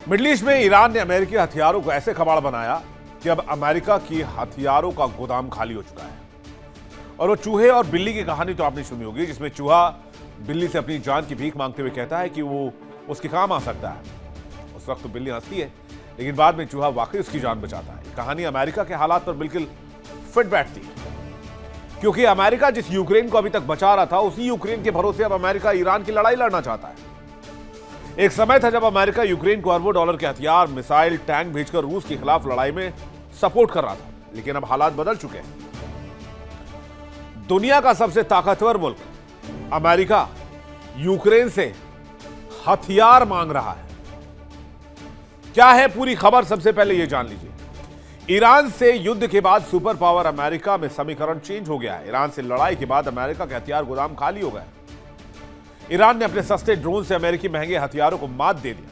Middle east में Iran ने अमेरिकी हथियारों को ऐसे कबाड़ बनाया कि अब अमेरिका की हथियारों का गोदाम खाली हो चुका है। और वो चूहे और बिल्ली की कहानी तो आपने सुनी होगी, जिसमें चूहा बिल्ली से अपनी जान की भीख मांगते हुए कहता है कि वो उसके काम आ सकता है। उस वक्त तो बिल्ली हंसती है, लेकिन बाद में चूहा वाकई उसकी जान बचाता है। कहानी अमेरिका के हालात पर बिल्कुल फिट बैठती है, क्योंकि अमेरिका जिस यूक्रेन को अभी तक बचा रहा था, उसी यूक्रेन के भरोसे अब अमेरिका ईरान की लड़ाई लड़ना चाहता है। एक समय था जब अमेरिका यूक्रेन को अरबों डॉलर के हथियार, मिसाइल, टैंक भेजकर रूस के खिलाफ लड़ाई में सपोर्ट कर रहा था, लेकिन अब हालात बदल चुके हैं। दुनिया का सबसे ताकतवर मुल्क अमेरिका यूक्रेन से हथियार मांग रहा है। क्या है पूरी खबर, सबसे पहले यह जान लीजिए। ईरान से युद्ध के बाद सुपर पावर अमेरिका में समीकरण चेंज हो गया है। ईरान से लड़ाई के बाद अमेरिका के हथियार गोदाम खाली हो गए। ईरान ने अपने सस्ते ड्रोन से अमेरिकी महंगे हथियारों को मात दे दिया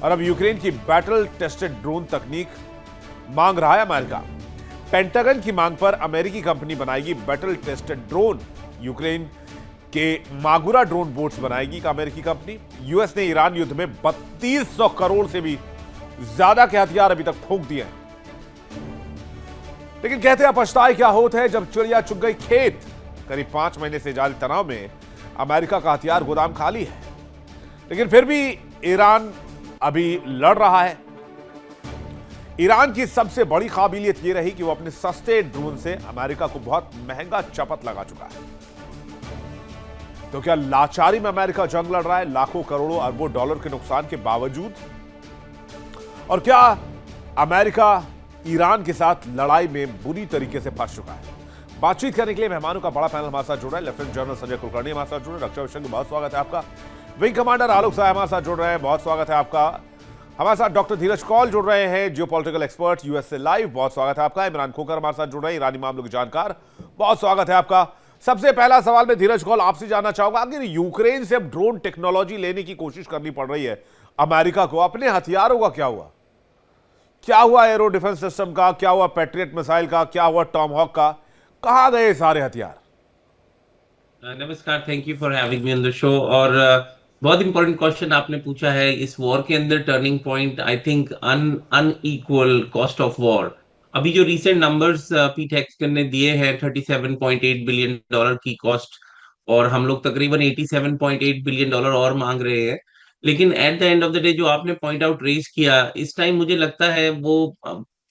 और अब यूक्रेन की बैटल टेस्टेड ड्रोन तकनीक मांग रहा है अमेरिका। पेंटागन की मांग पर अमेरिकी कंपनी बनाएगी बैटल टेस्टेड ड्रोन। यूक्रेन के मागुरा ड्रोन बोट्स बनाएगी अमेरिकी कंपनी। यूएस ने ईरान युद्ध में 3200 करोड़ से भी ज्यादा के हथियार अभी तक ठोक दिए हैं। लेकिन कहते हैं पछताए क्या होता है जब चिड़िया चुग गई खेत। करीब 5 महीने से जारी तनाव में अमेरिका का हथियार गोदाम खाली है, लेकिन फिर भी ईरान अभी लड़ रहा है। ईरान की सबसे बड़ी काबिलियत यह रही कि वो अपने सस्ते ड्रोन से अमेरिका को बहुत महंगा चपत लगा चुका है। तो क्या लाचारी में अमेरिका जंग लड़ रहा है, लाखों करोड़ों अरबों डॉलर के नुकसान के बावजूद? और क्या अमेरिका ईरान के साथ लड़ाई में बुरी तरीके से फंस चुका है? बातचीत करने के लिए मेहमानों का बड़ा पैनल हमारे साथ जुड़ रहा है। लेफ्टिनेंट जनरल संजय कुलकर्णी हमारे साथ जुड़ रहे हैं। रक्षा विषय बहुत स्वागत है आपका। विंग कमांडर आलोक साय हमारे साथ जुड़ रहे हैं, बहुत स्वागत है आपका। हमारे साथ डॉक्टर धीरज कौल जुड़ रहे हैं, जियोपॉलिटिकल एक्सपर्ट यूएस से लाइव, बहुत स्वागत है आपका। इमरान खोकर हमारे साथ जुड़ रहे हैं, ईरानी मामलों के जानकार, बहुत स्वागत है आपका। सबसे पहला सवाल मैं धीरज कौल आपसे जानना चाहूंगा, अगर यूक्रेन से अब ड्रोन टेक्नोलॉजी लेने की कोशिश करनी पड़ रही है अमेरिका को, अपने हथियारों का क्या हुआ? क्या हुआ एरो डिफेंस सिस्टम का, क्या हुआ पैट्रियट मिसाइल का, क्या हुआ टॉमहॉक का? कहां गए सारे हथियार? नमस्कार, thank you for having me on the show. और बहुत इंपॉर्टेंट क्वेश्चन आपने पूछा है। इस वॉर के अंदर turning point I think unequal cost of war. अभी जो रीसेंट नंबर्स पीट हेक्सटन ने दिए हैं 37.8 बिलियन डॉलर की कॉस्ट, और हम लोग तकरीबन 87.8 बिलियन डॉलर और मांग रहे हैं। लेकिन at the end of the day जो आपने पॉइंट आउट रेज किया, इस टाइम मुझे लगता है वो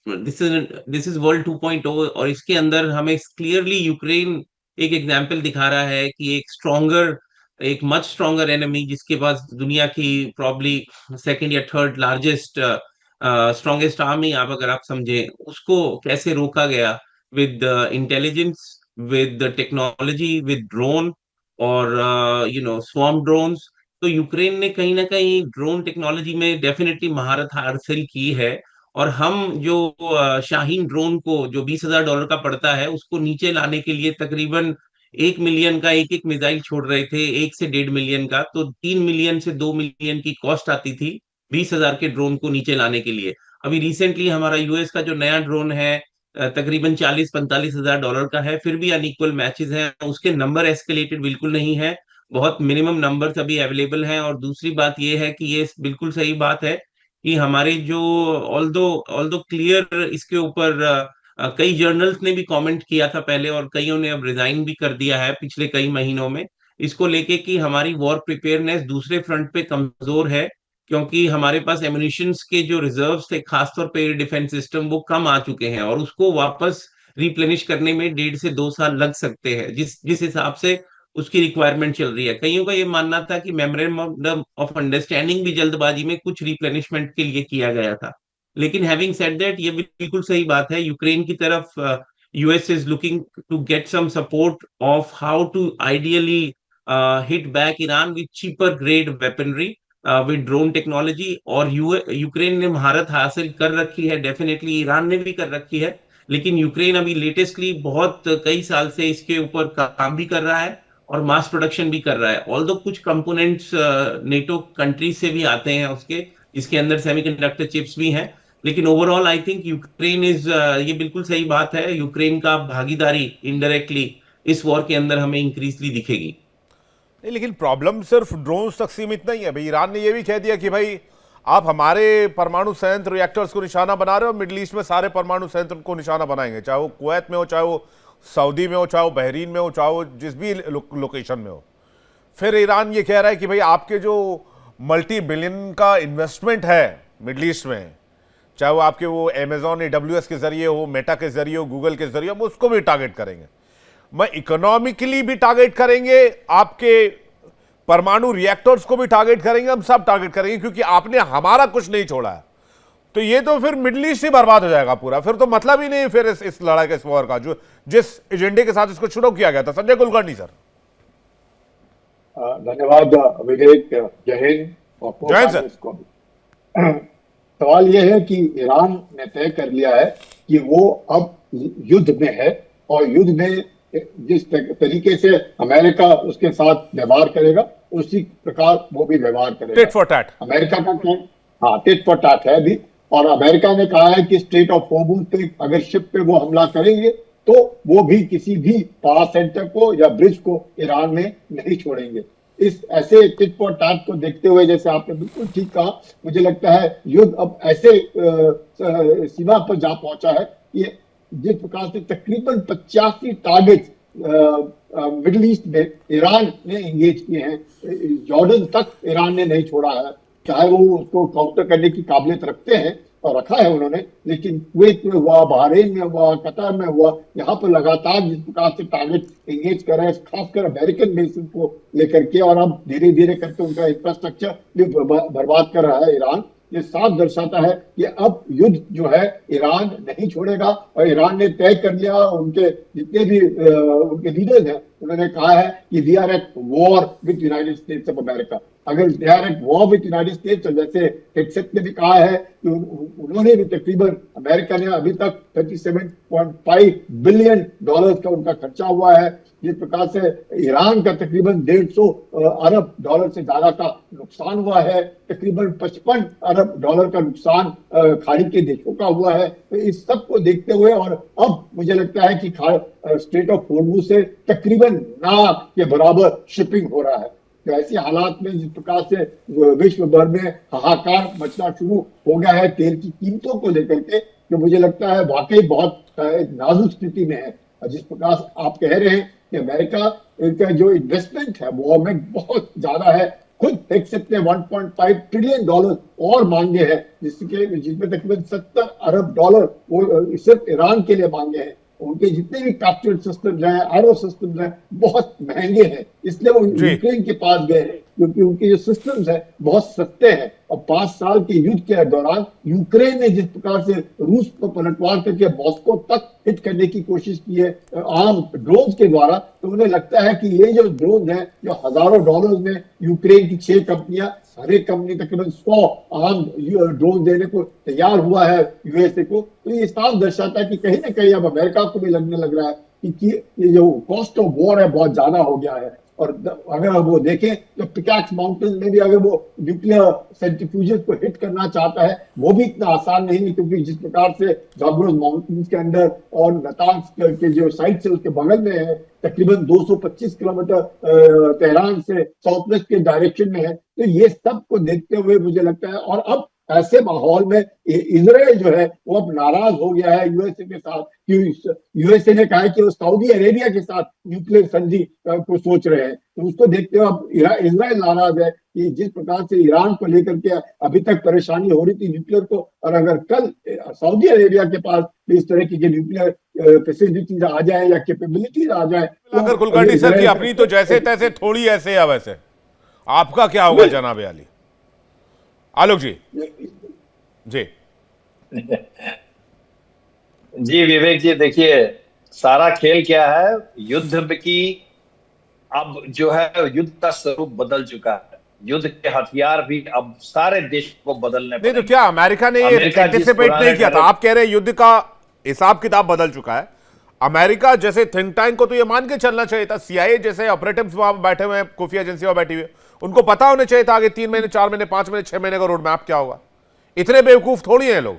दिस इज वर्ल्ड 2.0, और इसके अंदर हमें क्लियरली यूक्रेन एक एग्जाम्पल दिखा रहा है कि एक मच स्ट्रॉन्गर एनिमी, जिसके पास दुनिया की प्रॉब्ली सेकंड या थर्ड लार्जेस्ट स्ट्रॉन्गेस्ट आर्मी अगर आप समझे, उसको कैसे रोका गया with intelligence, with technology, with drone और स्वॉर्म ड्रोन्स। तो यूक्रेन ने कहीं ना कहीं ड्रोन टेक्नोलॉजी में डेफिनेटली महारत हासिल की है। और हम जो शाहीन ड्रोन को जो $20,000 का पड़ता है, उसको नीचे लाने के लिए तकरीबन 1 मिलियन का एक एक मिसाइल छोड़ रहे थे, 1 से 1.5 मिलियन का, तो 3 मिलियन से 2 मिलियन की कॉस्ट आती थी 20,000 के ड्रोन को नीचे लाने के लिए। अभी रिसेंटली हमारा यूएस का जो नया ड्रोन है तकरीबन 40-45 हजार डॉलर का है। फिर भी अनइक्वल मैचेस हैं, उसके नंबर एस्केलेटेड बिल्कुल नहीं है, बहुत मिनिमम नंबर्स अभी अवेलेबल हैं। और दूसरी बात यह है कि ये बिल्कुल सही बात है कि हमारे जो ऑल्दो ऑल्दो क्लियर इसके ऊपर कई जर्नल्स ने भी कमेंट किया था पहले, और कईयों ने अब रिजाइन भी कर दिया है पिछले कई महीनों में, इसको लेके कि हमारी वॉर प्रिपेयरनेस दूसरे फ्रंट पे कमजोर है, क्योंकि हमारे पास एम्युनिशंस के जो रिजर्व्स थे, खासतौर पे एयर डिफेंस सिस्टम, वो कम आ चुके हैं, और उसको वापस रिप्लेनिश करने में 1.5 से 2 साल लग सकते हैं, जिस जिस हिसाब से उसकी रिक्वायरमेंट चल रही है। कईयों का ये मानना था कि मेमोरेंडम ऑफ अंडरस्टैंडिंग भी जल्दबाजी में कुछ रिप्लेनिशमेंट के लिए किया गया था। लेकिन हैविंग सेड दैट, ये बिल्कुल सही बात है, यूक्रेन की तरफ US is looking to get some support of how to ideally hit back Iran with cheaper grade weaponry, with drone technology. और यूक्रेन ने महारत हासिल कर रखी है, डेफिनेटली ईरान ने भी कर रखी है, लेकिन यूक्रेन अभी लेटेस्टली बहुत कई साल से इसके ऊपर काम भी कर रहा है और मास प्रोडक्शन भी कर रहा है। ऑल्दो कुछ कंपोनेंट्स नेटो कंट्रीज से भी आते हैं उसके, इसके अंदर सेमीकंडक्टर चिप्स भी हैं। लेकिन overall I think Ukraine is, ये बिल्कुल सही बात है, यूक्रेन का भागीदारी इनडायरेक्टली इस वॉर के अंदर हमें इंक्रीजली दिखेगी। नहीं, लेकिन प्रॉब्लम सिर्फ ड्रोन्स तक सीमित नहीं है भाई। ईरान ने यह भी कह दिया कि भाई आप हमारे परमाणु संयंत्र रिएक्टर्स को निशाना बना रहे हो, मिडिल ईस्ट में सारे परमाणु संयंत्र को निशाना बनाएंगे, चाहे वो कुवैत में हो, चाहे वो सऊदी में हो, चाहे वो बहरीन में हो, चाहे वो जिस भी लोकेशन में हो। फिर ईरान ये कह रहा है कि भाई आपके जो मल्टी बिलियन का इन्वेस्टमेंट है मिडिल ईस्ट में, चाहे वो आपके वो अमेजॉन AWS के जरिए हो, मेटा के जरिए हो, गूगल के जरिए, हम उसको भी टारगेट करेंगे। मैं इकोनॉमिकली भी टारगेट करेंगे, आपके परमाणु रिएक्टर्स को भी टारगेट करेंगे, हम सब टारगेट करेंगे, क्योंकि आपने हमारा कुछ नहीं छोड़ा है। तो ये तो फिर मिडिल ईस्ट ही बर्बाद हो जाएगा पूरा, फिर तो मतलब ही नहीं फिर इस लड़ाई के, इस वॉर का, जो जिस एजेंडे के साथ इसको शुरू किया गया था। संजय कुलकर्णी सर। धन्यवाद विवेक, जय हिंद। जय हिंद सर। सवाल यह है कि ईरान ने तय कर लिया है कि वो अब युद्ध में है, और युद्ध में जिस तरीके से अमेरिका उसके साथ व्यवहार करेगा उसी प्रकार वो भी व्यवहार करेगा। Tit for tat. अमेरिका का क्या, हाँ टिट फॉर टैट है अभी। और अमेरिका ने कहा है कि स्ट्रेट ऑफ हॉर्मुज पे अगर शिप पे वो हमला करेंगे तो वो भी किसी भी पावर सेंटर को या ब्रिज को ईरान में नहीं छोड़ेंगे। इस ऐसे टिट फॉर टैट को देखते हुए, जैसे आपने बिल्कुल ठीक कहा, मुझे लगता है युद्ध अब ऐसे सीमा पर जा पहुंचा है कि जिस प्रकार से तकरीबन 85 टारगेट मिडिल ईस्ट में ईरान ने एंगेज किए हैं, जॉर्डन तक ईरान ने नहीं छोड़ा है, चाहे वो उसको काउंटर करने की काबिलियत रखते हैं और रखा है उन्होंने, लेकिन कुवैत में हुआ, बहरीन में हुआ, कतर में हुआ, यहाँ पर लगातार जिस प्रकार से टारगेट एंगेज कर रहे हैं, खासकर अमेरिकन बेसिस को लेकर के, और अब धीरे धीरे करके उनका इंफ्रास्ट्रक्चर भी बर्बाद कर रहा है ईरान। ये साफ दर्शाता है कि अब युद्ध जो है ईरान नहीं छोड़ेगा, और ईरान ने तय कर लिया, उनके जितने भी उनके लीडर्स हैं उन्होंने कहा है कि we are at war with United States of America. अगर they are at war with United States, जैसे हेगसेट ने भी कहा है कि उन्होंने भी तकरीबन, अमेरिका ने अभी तक 37.5 बिलियन डॉलर का उनका खर्चा हुआ है, जिस प्रकार से ईरान का तकरीबन 150 अरब डॉलर से ज्यादा का नुकसान हुआ है, तकरीबन 55 अरब डॉलर का नुकसान खाड़ी के देशों का हुआ है। तो इस सब को देखते हुए, और अब मुझे लगता है कि स्ट्रेट ऑफ हॉर्मुज से तकरीबन ना के बराबर शिपिंग हो रहा है। तो ऐसे हालात में जिस प्रकार से विश्व भर में हाहाकार मचना शुरू हो गया है तेल की कीमतों को लेकर के, तो मुझे लगता है वाकई बहुत नाजुक स्थिति में है। और जिस प्रकार आप कह रहे हैं कि अमेरिका का जो इन्वेस्टमेंट है वो हमें बहुत ज्यादा है, खुद देख सकते हैं 1.5 ट्रिलियन डॉलर और मांगे हैं, जिसमें तकरीबन 70 अरब डॉलर वो सिर्फ ईरान के लिए मांगे हैं। उनके जितने भी कैप्चर सिस्टम्स हैं, एरो सिस्टम्स हैं, बहुत महंगे हैं, इसलिए वो यूक्रेन के पास गए हैं, क्योंकि उनके जो सिस्टम्स हैं बहुत सस्ते हैं। और 5 साल के युद्ध के दौरान यूक्रेन ने जिस प्रकार से रूस को पलटवार करके मॉस्को तक हिट करने की कोशिश की है आर्म ड्रोन्स के द्वारा, तो उन्हें लगता है कि ये जो ड्रोन है, जो हजारों डॉलर में यूक्रेन की 6 कंपनियां, हर एक कंपनी तकरीबन 100 आर्म ड्रोन देने को तैयार हुआ है यूएसए को। तो ये साफ दर्शाता है कि कहीं ना कहीं अब अमेरिका को भी लगने लग रहा है कि ये जो कॉस्ट ऑफ वॉर है बहुत ज्यादा हो गया है। और अगर वो देखें तो पिकैक्स माउंटेन में भी अगर वो न्यूक्लियर सेंट्रीफ्यूजेस को हिट करना चाहता है, वो भी इतना आसान नहीं है, क्योंकि जिस प्रकार से जाग्रोस माउंटेन्स के अंदर और नतांज के जो साइट से उसके बगल में है, तकरीबन 225 किलोमीटर तेहरान से साउथ वेस्ट के डायरेक्शन में है। तो ये सब को देखते हुए मुझे लगता है, और अब ऐसे माहौल में इजराइल जो है वो अब नाराज हो गया है यूएसए के साथ, कि यूएसए ने कहा है कि वो सऊदी अरेबिया के साथ न्यूक्लियर संधि को सोच रहे हैं। तो उसको देखते हुए अब इजराइल नाराज है कि जिस प्रकार से ईरान को लेकर के अभी तक परेशानी हो रही थी न्यूक्लियर को, और अगर कल सऊदी अरेबिया के पास इस तरह की न्यूक्लियर फैसिलिटीज आ जाए या कैपेबिलिटीज आ जाए, अगर कुलकर्णी सर की अपनी तो जैसे तैसे थोड़ी ऐसे या वैसे, आपका क्या होगा जनाब अली? आलोक जी। जी जी विवेक जी, देखिए सारा खेल क्या है, युद्ध की अब जो है युद्ध का स्वरूप बदल चुका है, युद्ध के हथियार भी अब सारे देश को बदलने नहीं। तो क्या अमेरिका ने ये एंटिसिपेट नहीं किया था? आप कह रहे हैं युद्ध का हिसाब किताब बदल चुका है। अमेरिका जैसे थिंक टैंक को तो ये मान के चलना चाहिए था, सीआईए जैसे ऑपरेटिव्स वहां बैठे हुए हैं, खुफिया एजेंसी बैठी हुई है, उनको पता होना चाहिए था आगे 3 महीने, 4 महीने, 5 महीने, 6 महीने का रोड मैप क्या होगा। इतने बेवकूफ थोड़ी हैं लोग।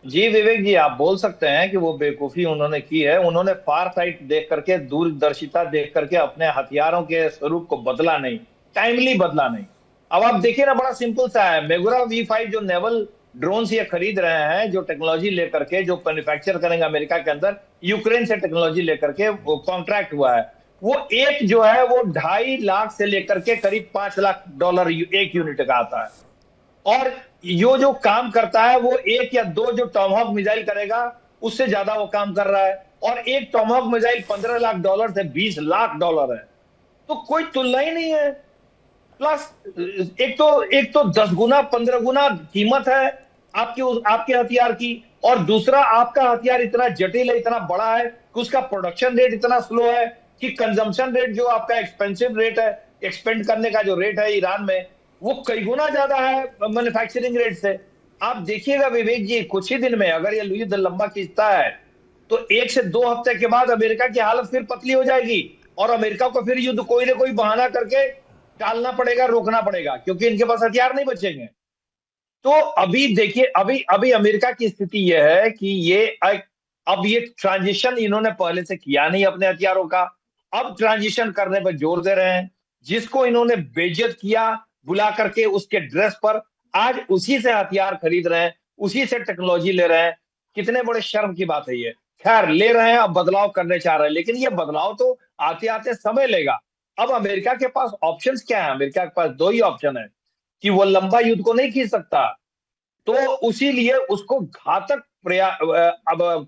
जी विवेक जी, आप बोल सकते हैं कि वो बेवकूफी उन्होंने की है। उन्होंने फार साइट देख करके, दूरदर्शिता देख करके अपने हथियारों के स्वरूप को बदला नहीं, टाइमली बदला नहीं। अब आप देखिए ना, बड़ा सिंपल सा है, मेगुरा V5 जो नेवल ड्रोन ये खरीद रहे हैं, जो टेक्नोलॉजी लेकर के, जो मैन्युफैक्चर करेंगे अमेरिका के अंदर, यूक्रेन से टेक्नोलॉजी लेकर के वो कॉन्ट्रैक्ट हुआ है, वो एक जो है वो 2.5 लाख से लेकर के करीब $5 लाख एक यूनिट का आता है। और जो काम करता है वो 1 या 2 जो टॉमहॉक मिसाइल करेगा, उससे ज्यादा वो काम कर रहा है। और एक टॉमहॉक मिसाइल $15 लाख से $20 लाख है, तो कोई तुलना ही नहीं है। प्लस एक तो 10 गुना 15 गुना कीमत है आपके हथियार की, और दूसरा आपका हथियार इतना जटिल है, इतना बड़ा है कि उसका प्रोडक्शन रेट इतना स्लो है कि कंजम्पशन रेट, जो आपका एक्सपेंसिव रेट है, एक्सपेंड करने का जो रेट है ईरान में, वो कई गुना ज्यादा है मैन्युफैक्चरिंग रेट से। आप देखिएगा विवेक जी, कुछ ही दिन में अगर ये युद्ध लंबा खींचता है तो 1 से 2 हफ्ते के बाद अमेरिका की हालत फिर पतली हो जाएगी, और अमेरिका को फिर युद्ध कोई ना कोई बहाना करके टालना पड़ेगा, रोकना पड़ेगा, क्योंकि इनके पास हथियार नहीं बचेंगे। तो अभी देखिए, अभी अमेरिका की स्थिति यह है कि अब ये ट्रांजिशन इन्होंने पहले से किया नहीं अपने हथियारों का, अब ट्रांजिशन करने पर जोर दे रहे हैं। जिसको इन्होंने बेइज्जत किया बुला करके उसके ड्रेस पर, आज उसी से हथियार खरीद रहे हैं, उसी से टेक्नोलॉजी ले रहे हैं। कितने बड़े शर्म की बात है ये। खैर, ले रहे हैं, अब बदलाव करने चाह रहे हैं, लेकिन ये बदलाव तो आते आते समय लेगा। अब अमेरिका के पास ऑप्शंस क्या है? अमेरिका के पास 2 ही ऑप्शन है कि वो लंबा युद्ध को नहीं खींच सकता, तो उसी लिए उसको घातक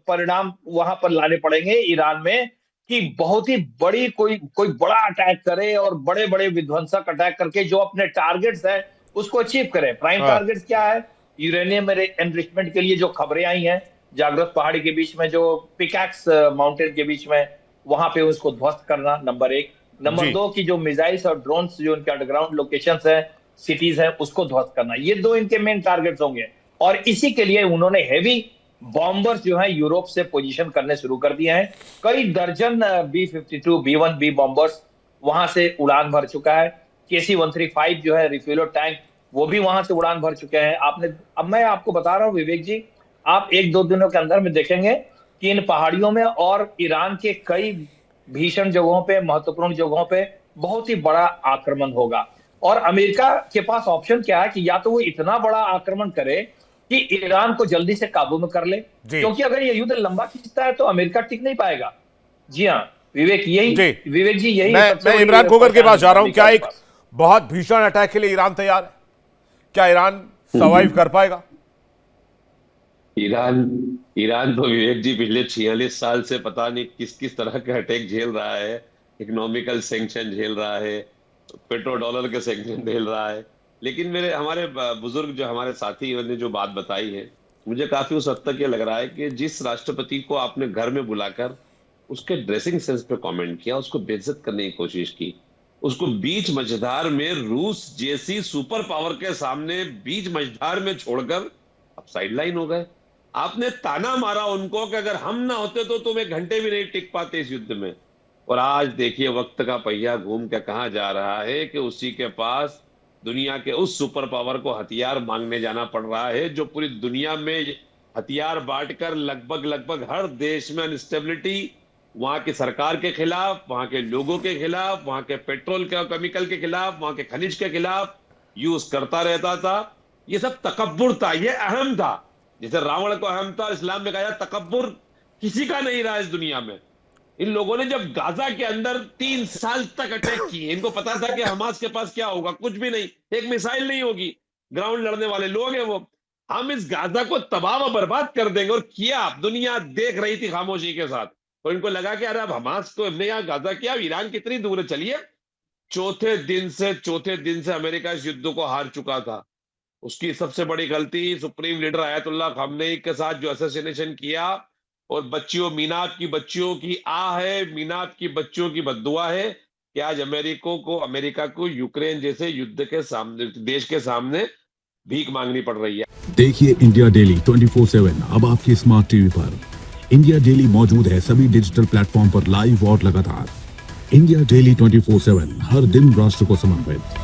परिणाम वहां पर लाने पड़ेंगे ईरान में, कि बहुत ही बड़ी कोई बड़ा अटैक करे और बड़े बड़े विध्वंसक अटैक करके जो अपने टारगेट्स हैं उसको अचीव करे। प्राइम टारगेट्स क्या है? यूरेनियम एनरिचमेंट के लिए जो खबरें आई हैं, जागृत पहाड़ी के बीच में, जो पिकैक्स माउंटेन के बीच में, वहां पे उसको ध्वस्त करना, नंबर 1। नंबर 2 की जो मिसाइल्स और ड्रोन्स जो इनके अंडरग्राउंड लोकेशंस हैं, सिटीज हैं, उसको ध्वस्त करना। ये 2 इनके मेन टारगेट्स होंगे, और इसी के लिए उन्होंने हेवी बॉम्बर्स जो है यूरोप से पोजीशन करने शुरू कर दिए हैं। कई दर्जन B-52 B-1B बॉम्बर्स वहां से उड़ान भर चुका है। KC-135 जो है रिफ्यूलो टैंक, वो भी वहां से उड़ान भर चुके हैं। अब मैं आपको बता रहा हूं विवेक जी, आप 1-2 दिनों के अंदर में देखेंगे कि इन पहाड़ियों में और ईरान के कई भीषण जगहों पे, महत्वपूर्ण जगहों पे बहुत ही बड़ा आक्रमण होगा। और अमेरिका के पास ऑप्शन क्या है कि या तो वो इतना बड़ा आक्रमण करे कि ईरान को जल्दी से काबू में कर ले, क्योंकि अगर ये युद्ध लंबा खींचता है तो अमेरिका टिक नहीं पाएगा। जी हाँ विवेक जी, यही मैं इमरान खोगर के पास जा रहा हूं। क्या एक बहुत भीषण अटैक के लिए ईरान तैयार है? क्या ईरान सर्वाइव कर पाएगा? ईरान तो विवेक जी पिछले 46 साल से पता नहीं किस किस तरह के अटैक झेल रहा है। इकोनॉमिकल सैंक्शन झेल रहा है, पेट्रो डॉलर के सैंक्शन झेल रहा है। लेकिन हमारे बुजुर्ग जो हमारे साथी ने जो बात बताई है, मुझे काफी उस हद तक ये लग रहा है कि जिस राष्ट्रपति को आपने घर में बुलाकर उसके ड्रेसिंग सेंस पे कमेंट किया, उसको बेइज्जत करने की कोशिश की, उसको बीच मझधार में रूस जैसी सुपर पावर के सामने बीच मझधार में छोड़कर अब साइडलाइन हो गए। आपने ताना मारा उनको कि अगर हम ना होते तो तुम 1 घंटे भी नहीं टिक पाते इस युद्ध में। और आज देखिए वक्त का पहिया घूम के कहां जा रहा है कि उसी के पास दुनिया के उस सुपर पावर को हथियार मांगने जाना पड़ रहा है, जो पूरी दुनिया में हथियार बांटकर लगभग हर देश में अनस्टेबिलिटी, वहां की सरकार के खिलाफ, वहां के लोगों के खिलाफ, वहां के पेट्रोल के केमिकल के खिलाफ, वहां के खनिज के खिलाफ यूज करता रहता था। ये सब तकब्बुर था, ये अहम था। जैसे रावण को अहम था, इस्लाम में कहा तकब्बुर किसी का नहीं रहा इस दुनिया में। इन लोगों ने जब गाजा के अंदर 3 साल तक अटैक किए, इनको पता था कि हमास के पास क्या होगा, कुछ भी नहीं, एक मिसाइल नहीं होगी, ग्राउंड लड़ने वाले लोग हैं वो, हम इस गाजा को तबाह व बर्बाद कर देंगे। और किया, दुनिया देख रही थी खामोशी के साथ। तो इनको लगा कि अरे अब हमास तो हमने यहाँ गाजा किया, ईरान कितनी दूर है, चलिए। चौथे दिन से अमेरिका इस युद्ध को हार चुका था। उसकी सबसे बड़ी गलती सुप्रीम लीडर आयतुल्लाह खामनेई के साथ जो असैसिनेशन किया, और मीनात की बच्चियों की मीनात की बच्चियों की बद्दुआ है कि आज अमेरिका को यूक्रेन जैसे युद्ध के सामने, देश के सामने भीख मांगनी पड़ रही है। देखिए इंडिया डेली 24/7 अब आपकी स्मार्ट टीवी पर। इंडिया डेली मौजूद है सभी डिजिटल प्लेटफॉर्म पर लाइव और लगातार। इंडिया डेली 24/7 हर दिन राष्ट्र को समर्पित।